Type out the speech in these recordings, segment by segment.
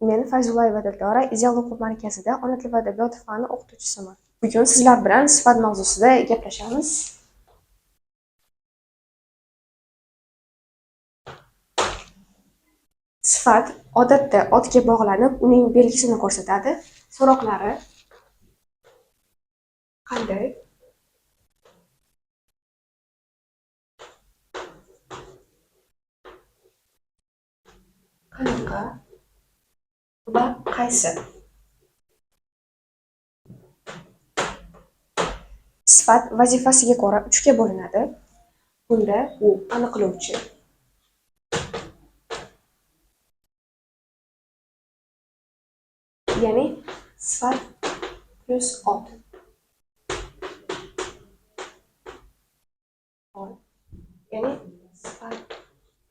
Men Fayzullayeva Dildora Ideal o'quv markazida ona tili va adabiyot fani o'qituvchisiman. Bugun sizlar bilan sifat mavzusida gaplashamiz. Sifat odatda otga bog'lanib, uning belgisini ko'rsatadi. So'roqlari qanday? Qanaqa va qaysi? Sifat vazifasiga ko'ra 3 ga bo'linadi. Bunda u aniqlovchi, ya'ni sifat plus ot. Ya'ni sifat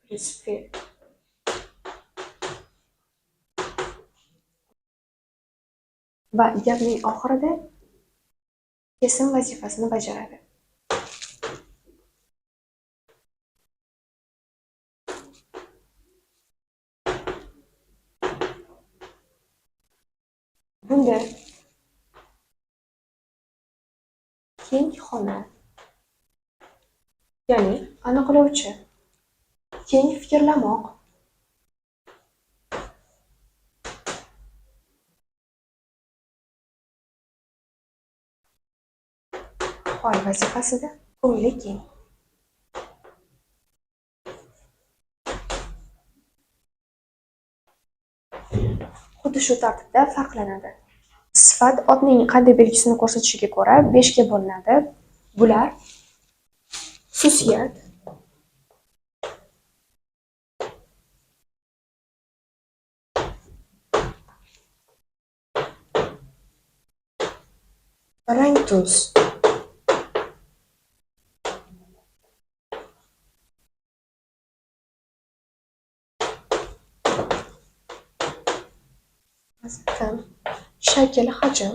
plus fe'l. Va gapning oxirida kesim vazifasini bajaradi. Bunda keng xona, ya'ni aniqlovchi, keng fikrlamoq, hoy vazifasida ko'ngli keng. Xuddi shu tartibda farqlanadi. Sifat otning qanday belgisini ko'rsatishiga ko'ra 5 ga bo'linadi. Bular xususiyat, rang tuz, shakl, hajm,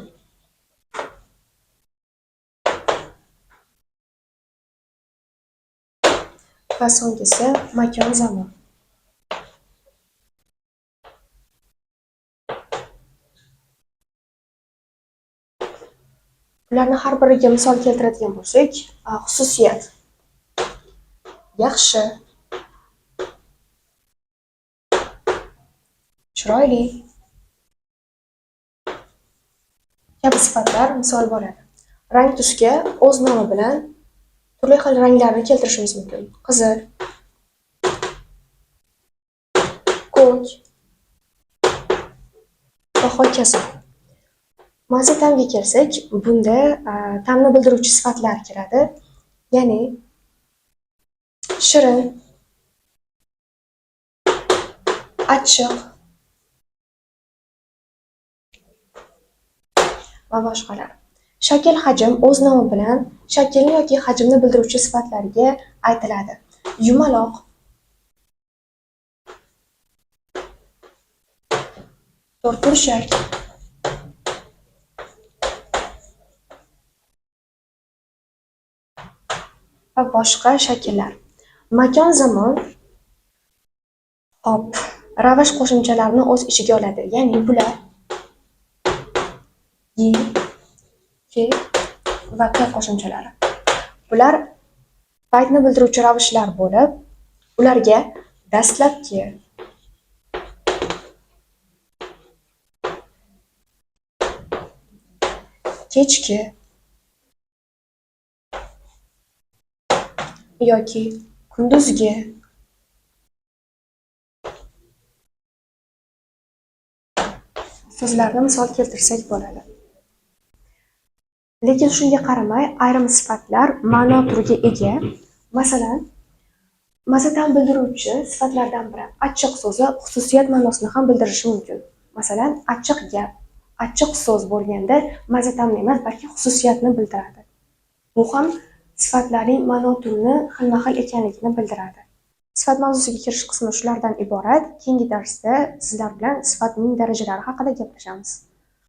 va so'nggisi makon, zamon. Ularni har biriga misol keltiradigan bo'lsak, xususiyat yaxshi, chiroyli kabi sifatlar misol bo'ladi. Rang tusga o'z nomi bilan turli xil ranglarni keltirishimiz mumkin. Qizil, ko'k va hokazo. Mazza ta'mga kelsak, bunda ta'mni bildiruvchi sifatlar kiradi. Ya'ni shirin, achchiq va boshqalar. Shakl, hajm o'z nomi bilan shaklni yoki hajmni bildiruvchi sifatlarga aytiladi. Yumaloq, to'rtburchak va boshqa shakllar. Makon, zamon ravish qo'shimchalarini o'z ichiga oladi. Ya'ni bular gi, ke va k qo'shimchalari. Bular paytni bildiruvchi ravishlar bo'lib, ularga dastlabki, kechki yoki kunduzgi so'zlarni misol keltirsak bo'ladi. Lekin shunga qaramay, ayrim sifatlar ma'no turiga ega. Masalan, mazza ta'm bildiruvchi sifatlardan biri achchiq so'zi xususiyat ma'nosini ham bildirishi mumkin. Masalan, achchiq gap, achchiq so'z bo'lganda mazza ta'mni emas, balki xususiyatni bildiradi. Bu ham sifatlarning ma'no turini xilma-xil ekanligini bildiradi. Sifat mavzusiga kirish qismi shulardan iborat. Keyingi darsda sizlar bilan sifatning darajalari haqida gaplashamiz.